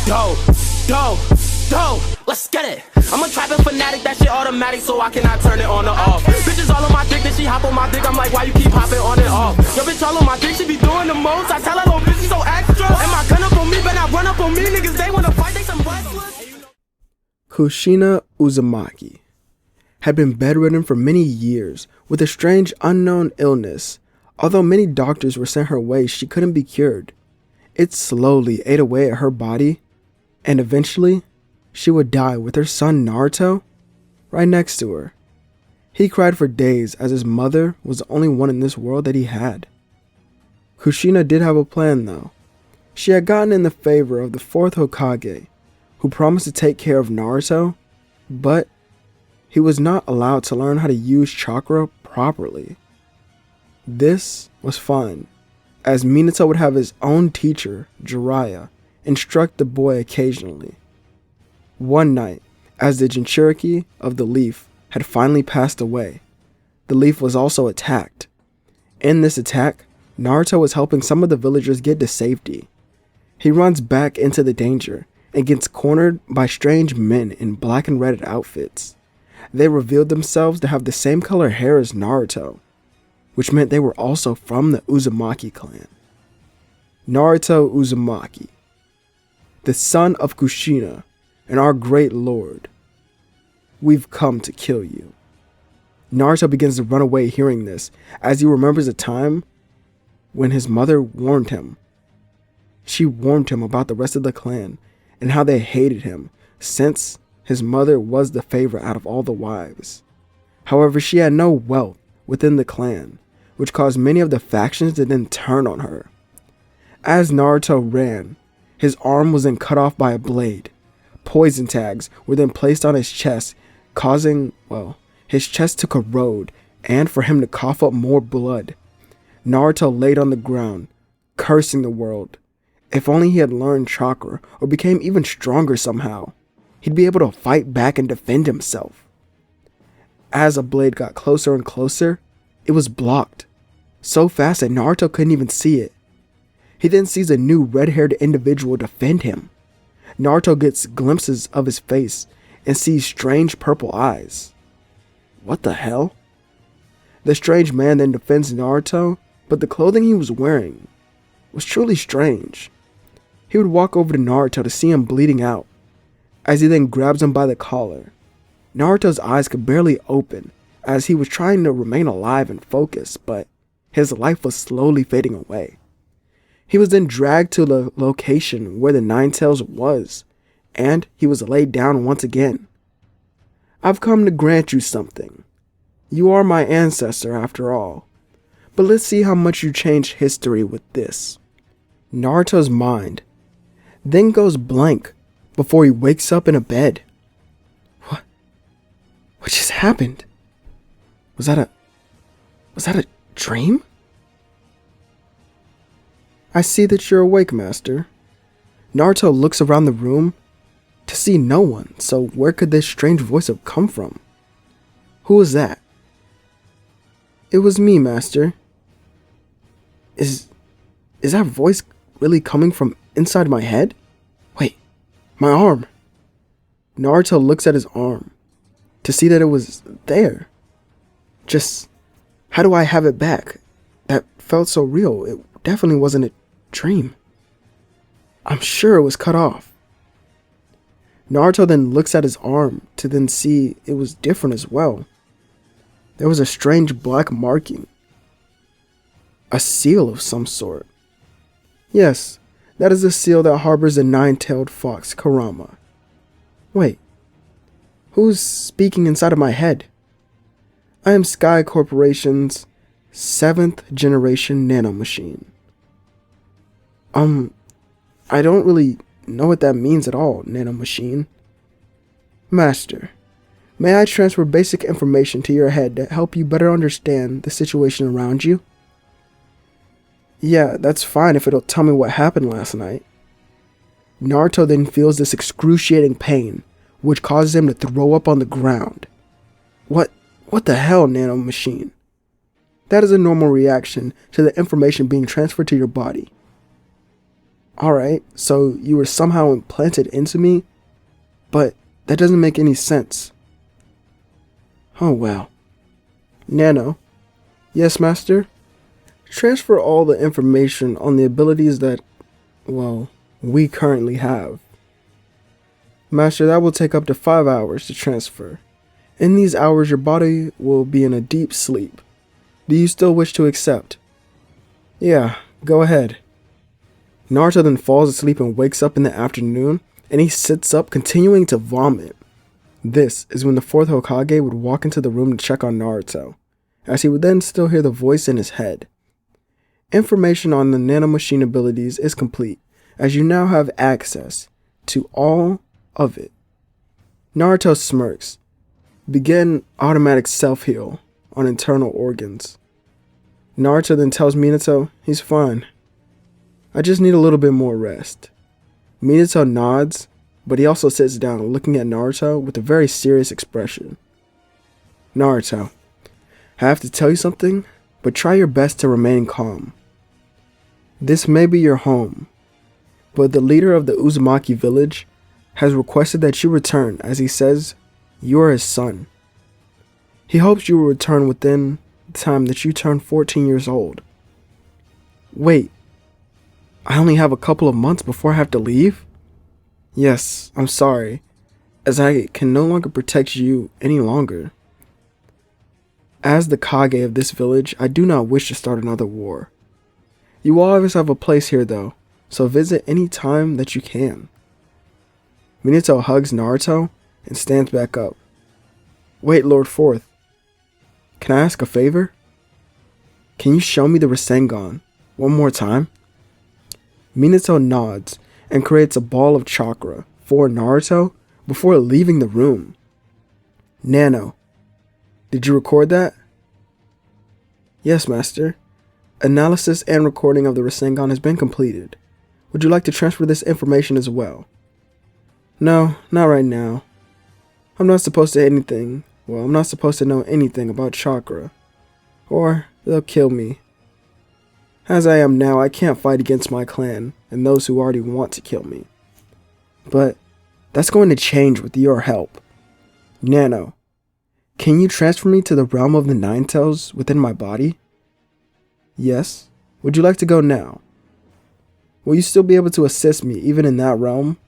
Dope, dope, dope, let's get it. I'm a trapping fanatic, that shit automatic, so I cannot turn it on or off. Bitches all on my dick, then she hop on my dick, I'm like, why you keep hopping on and off? Yo, bitch all on my dick, she be doing the most. I tell her, little bitch, she so extra. And my gun up on me, but not run up on me. Niggas, they wanna fight, they some wrestlers. Kushina Uzumaki had been bedridden for many years with a strange unknown illness. Although many doctors were sent her way, she couldn't be cured. It slowly ate away at her body, and eventually, she would die with her son Naruto right next to her. He cried for days as his mother was the only one in this world that he had. Kushina did have a plan though. She had gotten in the favor of the 4th Hokage, who promised to take care of Naruto, but he was not allowed to learn how to use chakra properly. This was fun, as Minato would have his own teacher, Jiraiya, instruct the boy occasionally. One night, as the Jinchuriki of the leaf had finally passed away, the leaf was also attacked. In this attack, Naruto was helping some of the villagers get to safety. He runs back into the danger and gets cornered by strange men in black and red outfits. They revealed themselves to have the same color hair as Naruto, which meant they were also from the Uzumaki clan. Naruto Uzumaki, the son of Kushina and our great lord. We've come to kill you. Naruto begins to run away hearing this, as he remembers a time when his mother warned him. She warned him about the rest of the clan and how they hated him, since his mother was the favorite out of all the wives. However, she had no wealth within the clan, which caused many of the factions to then turn on her. As Naruto ran, his arm was then cut off by a blade. Poison tags were then placed on his chest, causing, his chest to corrode and for him to cough up more blood. Naruto laid on the ground, cursing the world. If only he had learned chakra or became even stronger somehow, he'd be able to fight back and defend himself. As a blade got closer and closer, it was blocked, so fast that Naruto couldn't even see it. He then sees a new red-haired individual defend him. Naruto gets glimpses of his face and sees strange purple eyes. What the hell? The strange man then defends Naruto, but the clothing he was wearing was truly strange. He would walk over to Naruto to see him bleeding out, as he then grabs him by the collar. Naruto's eyes could barely open, as he was trying to remain alive and focus, but his life was slowly fading away. He was then dragged to the location where the Nine Tails was, and he was laid down once again. I've come to grant you something. You are my ancestor after all, but let's see how much you change history with this. Naruto's mind then goes blank before he wakes up in a bed. What just happened? Was that a dream? I see that you're awake, Master. Naruto looks around the room to see no one, so where could this strange voice have come from? Who was that? It was me, Master. Is that voice really coming from inside my head? Wait, my arm. Naruto looks at his arm to see that it was there. Just, how do I have it back? That felt so real. It definitely wasn't a dream. I'm sure it was cut off. Naruto then looks at his arm to then see it was different as well. There was a strange black marking. A seal of some sort. Yes, that is the seal that harbors the nine-tailed fox, Kurama. Wait, who's speaking inside of my head? I am Sky Corporation's 7th generation nano machine. I don't really know what that means at all, nano machine. Master, may I transfer basic information to your head to help you better understand the situation around you? Yeah, that's fine if it'll tell me what happened last night. Naruto then feels this excruciating pain, which causes him to throw up on the ground. What the hell, nano machine? That is a normal reaction to the information being transferred to your body. Alright, so you were somehow implanted into me? But that doesn't make any sense. Oh well. Nano. Yes, Master? Transfer all the information on the abilities that, well, we currently have. Master, that will take up to 5 hours to transfer. In these hours, your body will be in a deep sleep. Do you still wish to accept? Yeah, go ahead. Naruto then falls asleep and wakes up in the afternoon, and he sits up, continuing to vomit. This is when the fourth Hokage would walk into the room to check on Naruto, as he would then still hear the voice in his head. Information on the nanomachine abilities is complete, as you now have access to all of it. Naruto smirks. Begin automatic self-heal on internal organs. Naruto then tells Minato he's fine. I just need a little bit more rest. Minato nods, but he also sits down looking at Naruto with a very serious expression. Naruto, I have to tell you something, but try your best to remain calm. This may be your home, but the leader of the Uzumaki village has requested that you return, as he says you are his son. He hopes you will return within the time that you turn 14 years old. Wait, I only have a couple of months before I have to leave? Yes, I'm sorry, as I can no longer protect you any longer. As the Kage of this village, I do not wish to start another war. You will always have a place here though, so visit any time that you can. Minato hugs Naruto and stands back up. Wait, Lord Fourth. Can I ask a favor? Can you show me the Rasengan one more time? Minato nods and creates a ball of chakra for Naruto before leaving the room. Nano, did you record that? Yes, Master. Analysis and recording of the Rasengan has been completed. Would you like to transfer this information as well? No, not right now. I'm not supposed to know anything about chakra. Or they'll kill me. As I am now, I can't fight against my clan and those who already want to kill me. But that's going to change with your help. Nano, can you transfer me to the realm of the Nine Tails within my body? Yes. Would you like to go now? Will you still be able to assist me even in that realm?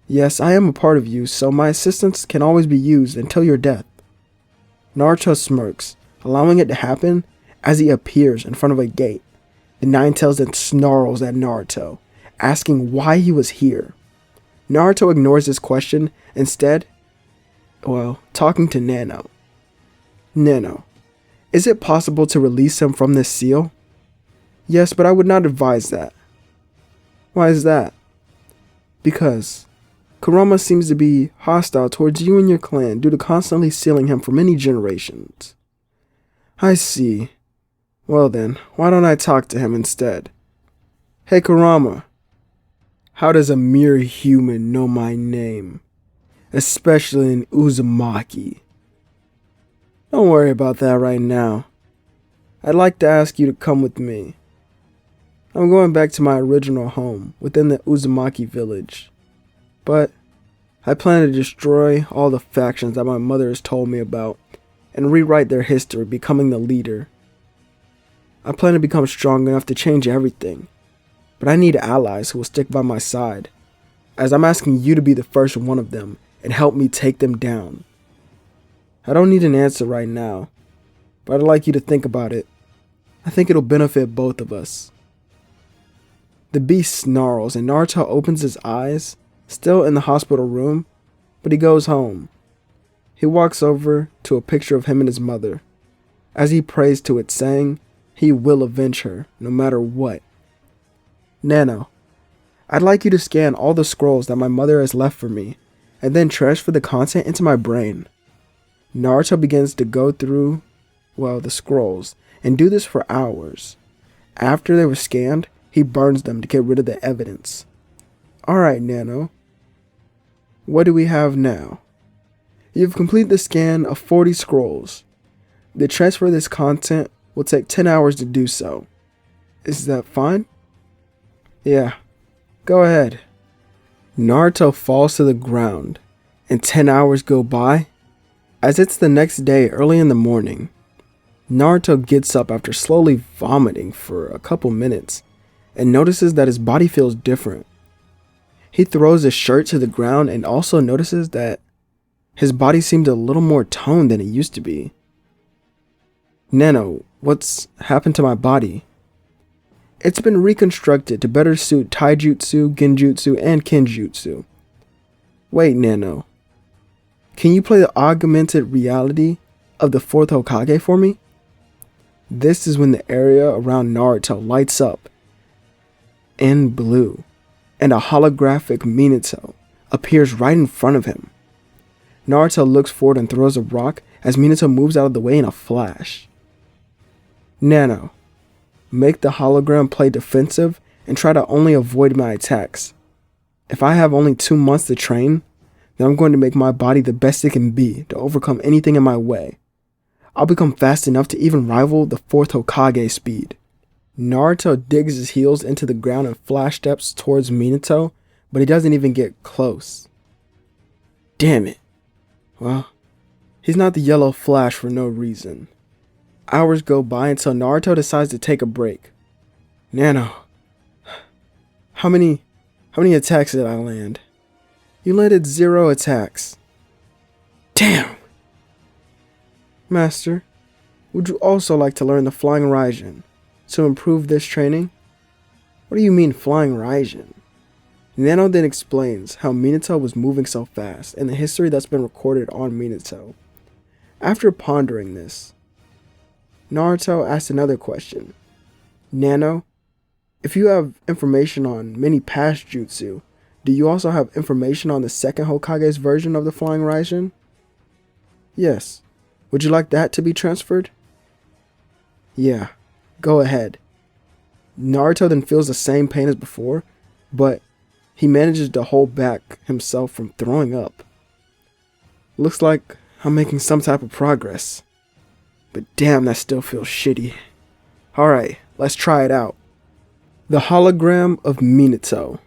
Yes, I am a part of you, so my assistance can always be used until your death. Naruto smirks, allowing it to happen as he appears in front of a gate. The Nine Tails then snarls at Naruto, asking why he was here. Naruto ignores this question, instead, talking to Nano. Nano, is it possible to release him from this seal? Yes, but I would not advise that. Why is that? Because Kurama seems to be hostile towards you and your clan due to constantly sealing him for many generations. I see. Well then, why don't I talk to him instead? Hey Kurama, how does a mere human know my name? Especially in Uzumaki. Don't worry about that right now. I'd like to ask you to come with me. I'm going back to my original home within the Uzumaki village. But I plan to destroy all the factions that my mother has told me about and rewrite their history, becoming the leader. I plan to become strong enough to change everything, but I need allies who will stick by my side, as I'm asking you to be the first one of them and help me take them down. I don't need an answer right now, but I'd like you to think about it. I think it'll benefit both of us. The beast snarls and Naruto opens his eyes, still in the hospital room, but he goes home. He walks over to a picture of him and his mother, as he prays to it, saying he will avenge her no matter what. Nano, I'd like you to scan all the scrolls that my mother has left for me, and then transfer the content into my brain. Naruto begins to go through, the scrolls, and do this for hours. After they were scanned, he burns them to get rid of the evidence. Alright, Nano. What do we have now? You've completed the scan of 40 scrolls. The transfer of this content will take 10 hours to do so. Is that fine? Yeah, Go ahead. Naruto falls to the ground, and 10 hours go by. As it's the next day early in the morning, Naruto gets up after slowly vomiting for a couple minutes and notices that his body feels different. He throws his shirt to the ground and also notices that his body seemed a little more toned than it used to be. Nano, what's happened to my body? It's been reconstructed to better suit taijutsu, genjutsu, and kenjutsu. Wait, Nano. Can you play the augmented reality of the fourth Hokage for me? This is when the area around Naruto lights up in blue, and a holographic Minato appears right in front of him. Naruto looks forward and throws a rock as Minato moves out of the way in a flash. Nano, make the hologram play defensive and try to only avoid my attacks. If I have only 2 months to train, then I'm going to make my body the best it can be to overcome anything in my way. I'll become fast enough to even rival the fourth Hokage speed. Naruto digs his heels into the ground and flash steps towards Minato, but he doesn't even get close. Damn it. Well, he's not the yellow flash for no reason. Hours go by until Naruto decides to take a break. Nano, how many attacks did I land? You landed 0 attacks. Damn! Master, would you also like to learn the Flying Raijin to improve this training? What do you mean Flying Raijin? Nano then explains how Minato was moving so fast and the history that's been recorded on Minato. After pondering this, Naruto asked another question. Nano, if you have information on many past jutsu, do you also have information on the second Hokage's version of the Flying Raijin? Yes. Would you like that to be transferred? Yeah, go ahead. Naruto then feels the same pain as before, but he manages to hold back himself from throwing up. Looks like I'm making some type of progress. But damn, that still feels shitty. Alright, let's try it out. The hologram of Minato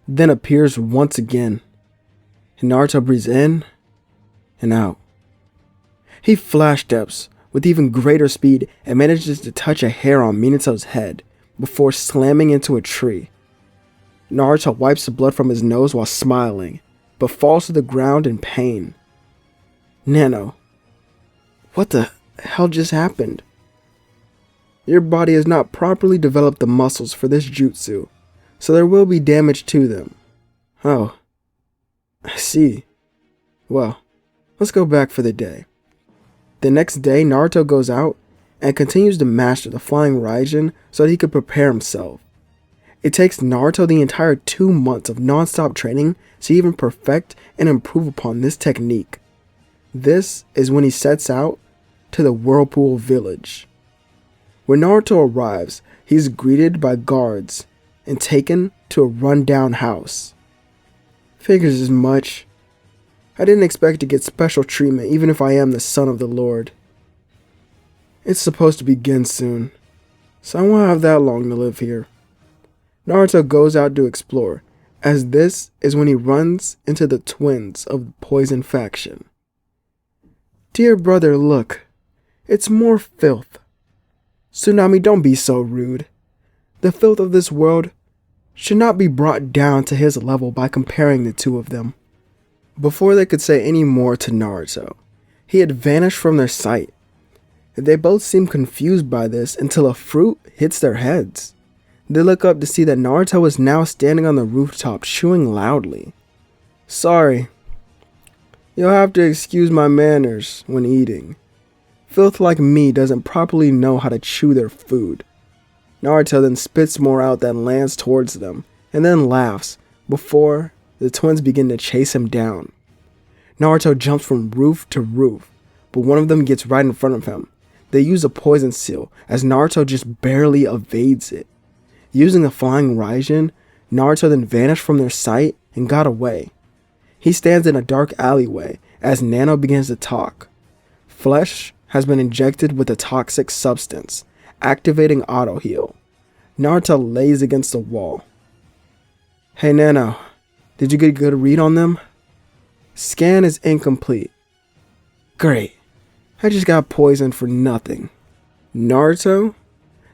then appears once again. And Naruto breathes in and out. He flash steps with even greater speed and manages to touch a hair on Minato's head before slamming into a tree. Naruto wipes the blood from his nose while smiling, but falls to the ground in pain. Nano, what the hell just happened? Your body has not properly developed the muscles for this jutsu, so there will be damage to them. Oh, I see. Well, let's go back for the day. The next day, Naruto goes out and continues to master the Flying Raijin so that he could prepare himself. It takes Naruto the entire 2 months of non-stop training to even perfect and improve upon this technique. This is when he sets out to the Whirlpool village. When Naruto arrives, he's greeted by guards and taken to a rundown house. Figures as much. I didn't expect to get special treatment even if I am the son of the Lord. It's supposed to begin soon, so I won't have that long to live here. Naruto goes out to explore, as this is when he runs into the twins of the Poison faction. Dear brother, look. It's more filth. Tsunami, don't be so rude. The filth of this world should not be brought down to his level by comparing the two of them. Before they could say any more to Naruto, he had vanished from their sight. They both seem confused by this until a fruit hits their heads. They look up to see that Naruto is now standing on the rooftop chewing loudly. Sorry. You'll have to excuse my manners when eating. Filth like me doesn't properly know how to chew their food. Naruto then spits more out that lands towards them, and then laughs before the twins begin to chase him down. Naruto jumps from roof to roof, but one of them gets right in front of him. They use a poison seal, as Naruto just barely evades it. Using the Flying Raijin, Naruto then vanished from their sight and got away. He stands in a dark alleyway as Nano begins to talk. Flesh has been injected with a toxic substance, activating auto heal. Naruto lays against the wall. Hey Nano, did you get a good read on them? Scan is incomplete. Great. I just got poisoned for nothing. Naruto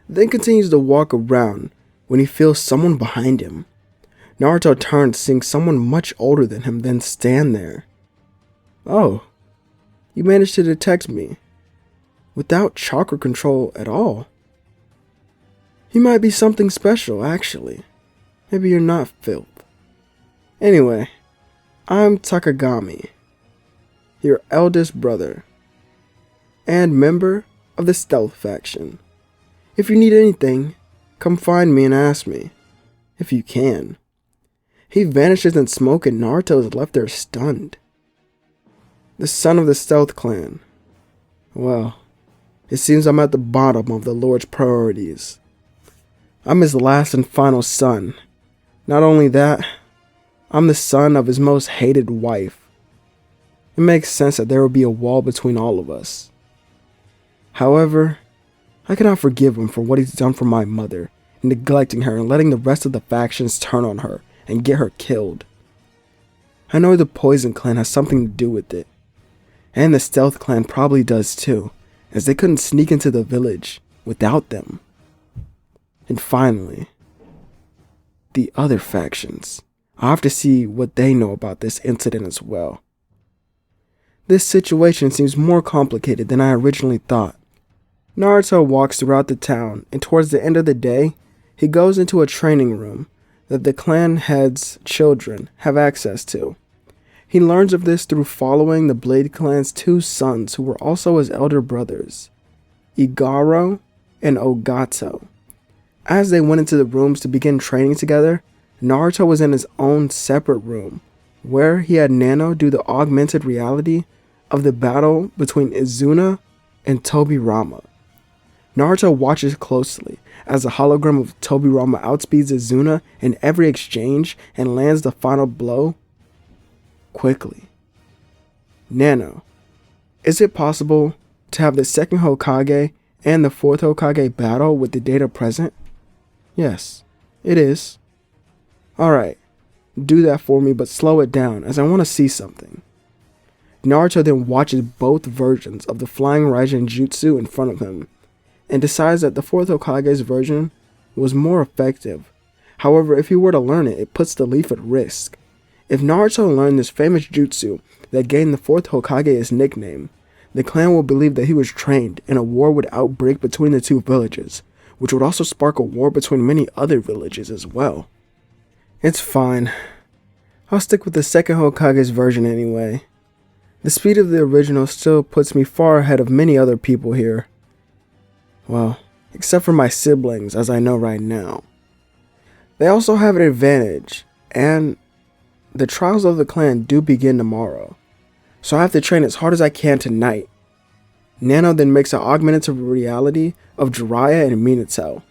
then continues to walk around when he feels someone behind him. Naruto turns, seeing someone much older than him, then stand there. Oh, you managed to detect me without chakra control at all. You might be something special, actually. Maybe you're not filth. Anyway, I'm Takagami, your eldest brother, and member of the Stealth faction. If you need anything, come find me and ask me, if you can. He vanishes in smoke and Naruto is left there stunned. The son of the Stealth clan. Well, it seems I'm at the bottom of the Lord's priorities. I'm his last and final son. Not only that, I'm the son of his most hated wife. It makes sense that there will be a wall between all of us. However, I cannot forgive him for what he's done for my mother, neglecting her and letting the rest of the factions turn on her and get her killed. I know the Poison Clan has something to do with it, and the Stealth Clan probably does too, as they couldn't sneak into the village without them. And finally, the other factions. I'll have to see what they know about this incident as well. This situation seems more complicated than I originally thought. Naruto walks throughout the town, and towards the end of the day, he goes into a training room that the clan head's children have access to. He learns of this through following the Blade Clan's two sons who were also his elder brothers, Igaro and Ogato. As they went into the rooms to begin training together, Naruto was in his own separate room, where he had Nano do the augmented reality of the battle between Izuna and Tobirama. Naruto watches closely as the hologram of Tobirama outspeeds Izuna in every exchange and lands the final blow quickly. Nano, is it possible to have the second Hokage and the fourth Hokage battle with the data present? Yes, it is. Alright, do that for me, but slow it down as I want to see something. Naruto then watches both versions of the Flying Raijin Jutsu in front of him, and decides that the fourth Hokage's version was more effective. However, if he were to learn it, it puts the leaf at risk. If Naruto learned this famous jutsu that gained the fourth Hokage his nickname, the clan will believe that he was trained and a war would outbreak between the two villages, which would also spark a war between many other villages as well. It's fine. I'll stick with the second Hokage's version anyway. The speed of the original still puts me far ahead of many other people here. Well, except for my siblings, as I know right now. They also have an advantage, and the trials of the clan do begin tomorrow, so I have to train as hard as I can tonight. Nano then makes an augmentative reality of Jiraiya and Minato.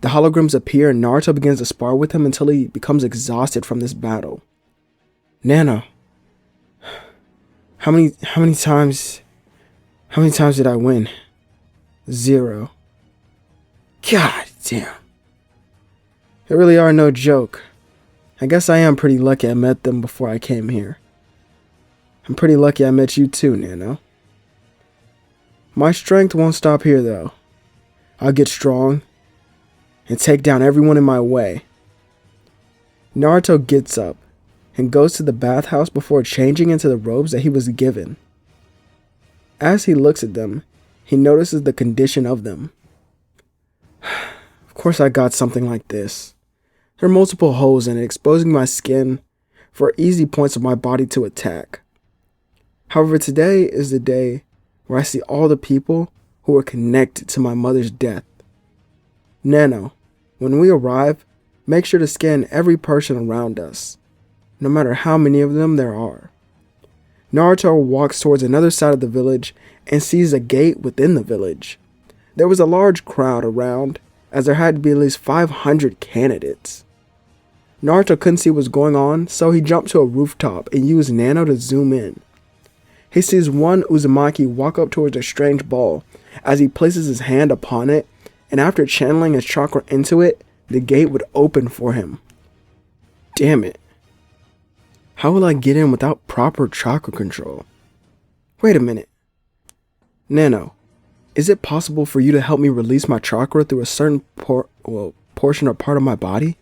The holograms appear and Naruto begins to spar with him until he becomes exhausted from this battle. Nano, how many times did I win? 0. God damn. They really are no joke. I guess I am pretty lucky I met them before I came here. I'm pretty lucky I met you too, Nano. My strength won't stop here though. I'll get strong and take down everyone in my way. Naruto gets up and goes to the bathhouse before changing into the robes that he was given. As he looks at them, he notices the condition of them. Of course I got something like this. There are multiple holes in it, exposing my skin for easy points of my body to attack. However, today is the day where I see all the people who are connected to my mother's death. Nano, when we arrive, make sure to scan every person around us, no matter how many of them there are. Naruto walks towards another side of the village and sees a gate within the village. There was a large crowd around, as there had to be at least 500 candidates. Naruto couldn't see what was going on, so he jumped to a rooftop and used Nano to zoom in. He sees one Uzumaki walk up towards a strange ball as he places his hand upon it, and after channeling his chakra into it, the gate would open for him. Damn it. How will I get in without proper chakra control? Wait a minute. Nano, is it possible for you to help me release my chakra through a certain portion or part of my body?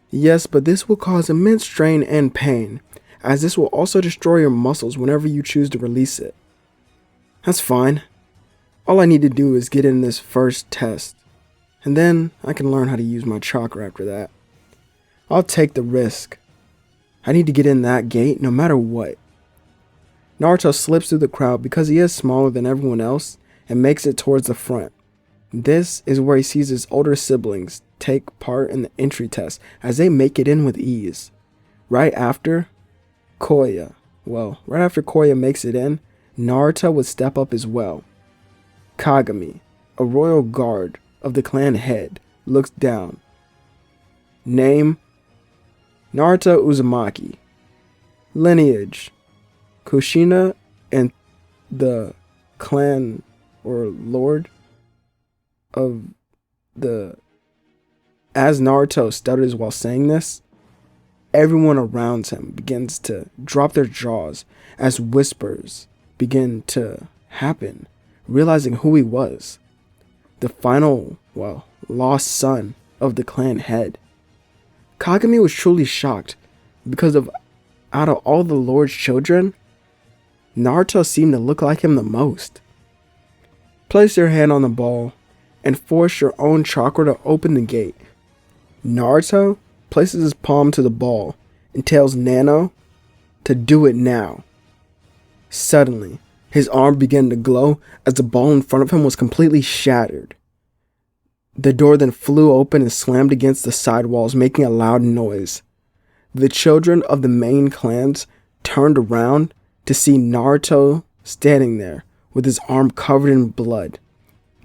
Yes, but this will cause immense strain and pain, as this will also destroy your muscles whenever you choose to release it. That's fine. All I need to do is get in this first test, and then I can learn how to use my chakra after that. I'll take the risk. I need to get in that gate no matter what. Naruto slips through the crowd because he is smaller than everyone else and makes it towards the front. This is where he sees his older siblings take part in the entry test as they make it in with ease. Right after Koya makes it in, Naruto would step up as well. Kagami, a royal guard of the clan head, looks down. Name: Naruto Uzumaki. Lineage: Kushina and the clan or lord of the... As Naruto stutters while saying this, everyone around him begins to drop their jaws as whispers begin to happen, realizing who he was. The final, lost son of the clan head. Kagami was truly shocked because out of all the Lord's children, Naruto seemed to look like him the most. Place your hand on the ball and force your own chakra to open the gate. Naruto places his palm to the ball and tells Nano to do it now. Suddenly, his arm began to glow as the ball in front of him was completely shattered. The door then flew open and slammed against the side walls, making a loud noise. The children of the main clans turned around to see Naruto standing there with his arm covered in blood,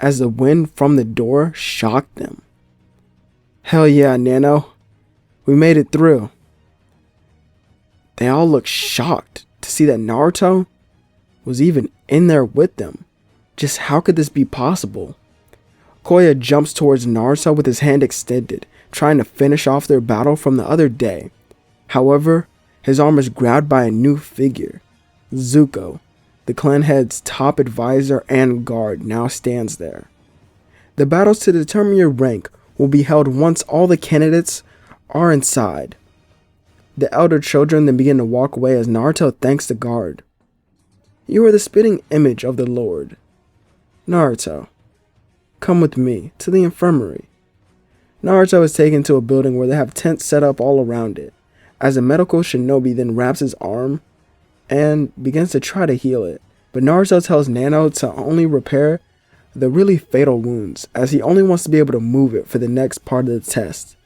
as the wind from the door shocked them. Hell yeah, Nano. We made it through. They all looked shocked to see that Naruto was even in there with them. Just how could this be possible? Koya jumps towards Naruto with his hand extended, trying to finish off their battle from the other day. However, his arm is grabbed by a new figure. Zuko, the clan head's top advisor and guard, now stands there. The battles to determine your rank will be held once all the candidates are inside. The elder children then begin to walk away as Naruto thanks the guard. You are the spitting image of the Lord. Naruto, come with me to the infirmary. Naruto is taken to a building where they have tents set up all around it, as a medical shinobi then wraps his arm and begins to try to heal it. But Naruto tells Nano to only repair the really fatal wounds, as he only wants to be able to move it for the next part of the test.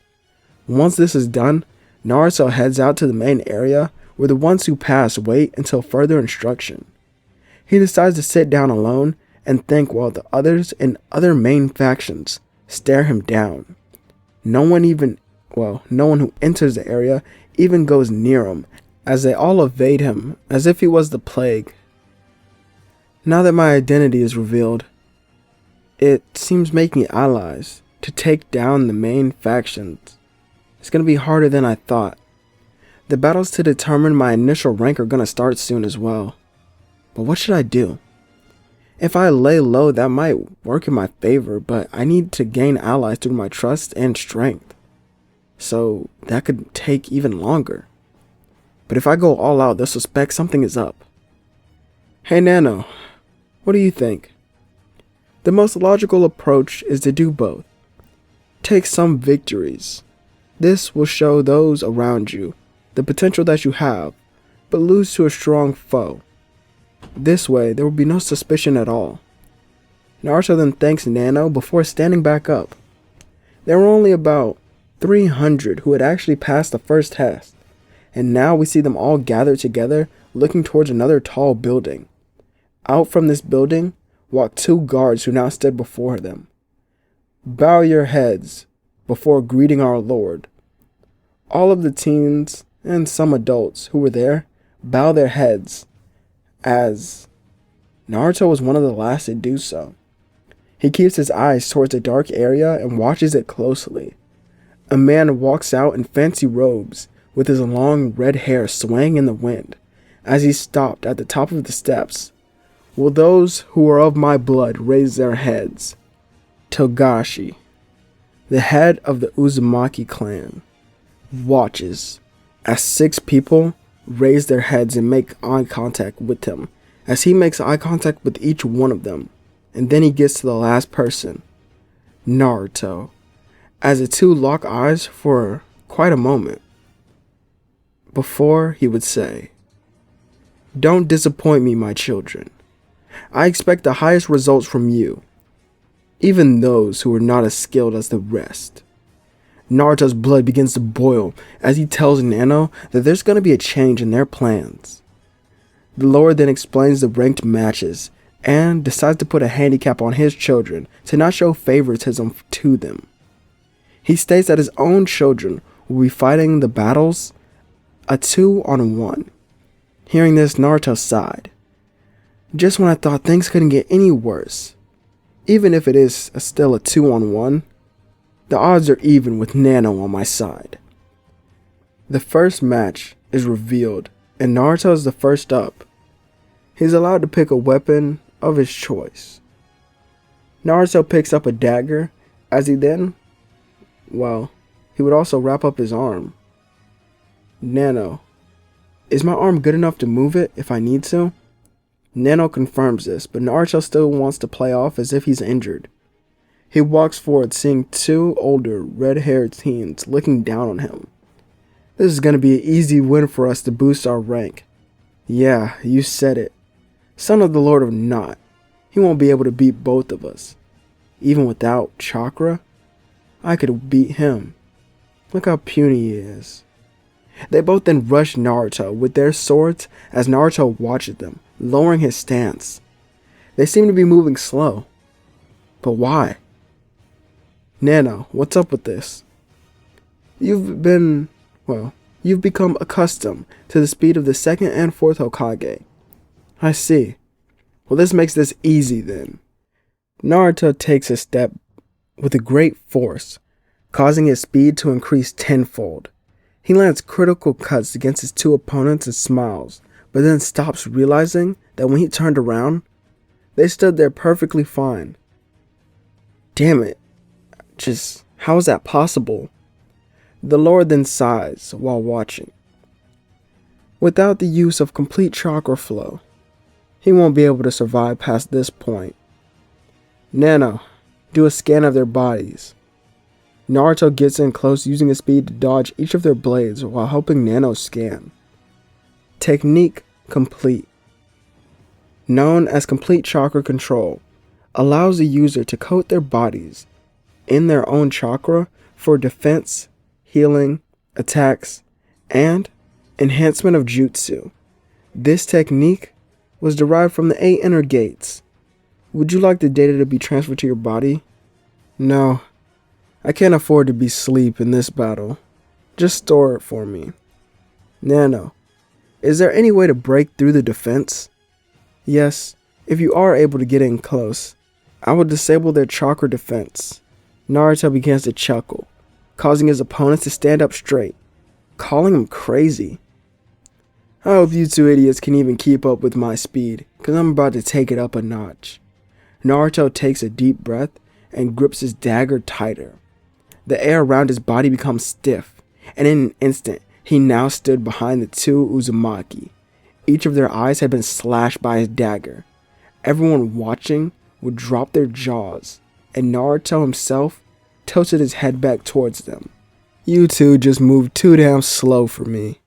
Once this is done, Naruto heads out to the main area where the ones who pass wait until further instruction. He decides to sit down alone and think while the others in other main factions stare him down. No one who enters the area even goes near him, as they all evade him as if he was the plague. Now that my identity is revealed, it seems making allies to take down the main factions it's going to be harder than I thought. The battles to determine my initial rank are going to start soon as well. But what should I do? If I lay low, that might work in my favor, but I need to gain allies through my trust and strength. So that could take even longer. But if I go all out, they'll suspect something is up. Hey Nano, what do you think? The most logical approach is to do both. Take some victories. This will show those around you the potential that you have, but lose to a strong foe. This way, there will be no suspicion at all. Naruto then thanks Nano before standing back up. There were only about 300 who had actually passed the first test, and now we see them all gathered together looking towards another tall building. Out from this building walked two guards who now stood before them. Bow your heads before greeting our Lord. All of the teens and some adults who were there bow their heads, as Naruto was one of the last to do so. He keeps his eyes towards a dark area and watches it closely. A man walks out in fancy robes, with his long red hair swaying in the wind. As he stopped at the top of the steps, will those who are of my blood raise their heads? Togashi, the head of the Uzumaki clan, watches as 6 people raise their heads and make eye contact with him, as he makes eye contact with each one of them, and then he gets to the last person, Naruto, as the 2 lock eyes for quite a moment, before he would say, "Don't disappoint me, my children. I expect the highest results from you, even those who are not as skilled as the rest." Naruto's blood begins to boil as he tells Nano that there's going to be a change in their plans. The Lord then explains the ranked matches and decides to put a handicap on his children to not show favoritism to them. He states that his own children will be fighting the battles a 2-on-1. Hearing this, Naruto sighed. Just when I thought things couldn't get any worse, even if it is still a 2-on-1, the odds are even with Nano on my side. The first match is revealed, and Naruto is the first up. He's allowed to pick a weapon of his choice. Naruto picks up a dagger, as he then, he would also wrap up his arm. Nano, is my arm good enough to move it if I need to? Nano confirms this, but Naruto still wants to play off as if he's injured. He walks forward, seeing 2 older, red-haired teens looking down on him. This is going to be an easy win for us to boost our rank. Yeah, you said it. Son of the Lord of Not. He won't be able to beat both of us. Even without chakra, I could beat him. Look how puny he is. They both then rush Naruto with their swords as Naruto watches them, lowering his stance. They seem to be moving slow. But why? Nano, what's up with this? You've become accustomed to the speed of the 2nd and 4th Hokage. I see. Well, this makes this easy then. Naruto takes a step with a great force, causing his speed to increase tenfold. He lands critical cuts against his 2 opponents and smiles, but then stops, realizing that when he turned around, they stood there perfectly fine. Damn it. Just, how is that possible? The Lord then sighs while watching. Without the use of complete chakra flow, he won't be able to survive past this point. Nano, do a scan of their bodies. Naruto gets in close, using his speed to dodge each of their blades while helping Nano scan. Technique complete. Known as complete chakra control, allows the user to coat their bodies in their own chakra for defense, healing, attacks, and enhancement of jutsu. This technique was derived from the 8 inner gates. Would you like the data to be transferred to your body? No, I can't afford to be asleep in this battle. Just store it for me. Nano, is there any way to break through the defense? Yes, if you are able to get in close, I will disable their chakra defense. Naruto begins to chuckle, causing his opponents to stand up straight, calling him crazy. I hope you 2 idiots can even keep up with my speed, cause I'm about to take it up a notch. Naruto takes a deep breath and grips his dagger tighter. The air around his body becomes stiff, and in an instant, he now stood behind the 2 Uzumaki. Each of their eyes had been slashed by his dagger. Everyone watching would drop their jaws, and Naruto himself tilted his head back towards them. You 2 just moved too damn slow for me.